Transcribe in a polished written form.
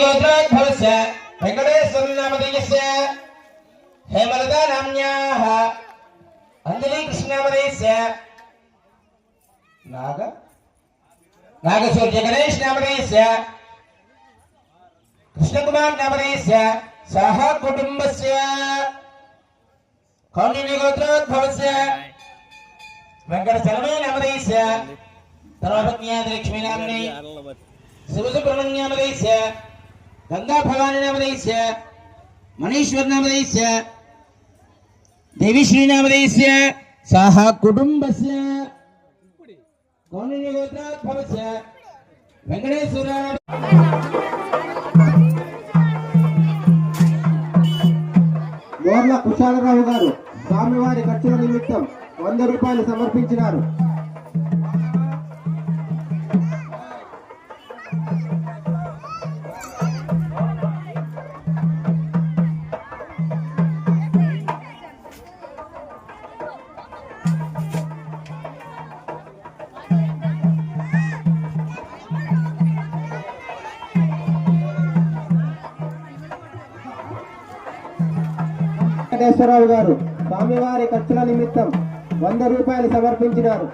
गोत्रोद्भवस्य वेंकटेश्वरनामधेयस्य हेमलता नाम्न्याः अंजलि कृष्णनामधेयस्य नागसूर्य गणेश नामधेयस्य कृष्णकुमार नामधेयस्य सह कुटुंबस्य गोत्रोद्भवस्य वेंकटचलमे नामधेयस्य सर्वपत्न्यादिलक्ष्मी नाम्नी शिवसुब्रह्मण्यनामधेयस्य गंगा भवानी नामधेयस्य मणीश्वर नामधेयस्य देवीश्री नामधेयस्य सह कुटुंबस्य गोत्रोद्भवस्य वेंकटेश्वर మోర్ల కుశాలరావు గారు స్వామివారి ఖర్చుల నిమిత్తం 100 రూపాయలు సమర్పించినారు. వెంకటేశ్వరరావు గారు స్వామివారి ఖర్చుల నిమిత్తం 100 రూపాయలు సమర్పించినారు.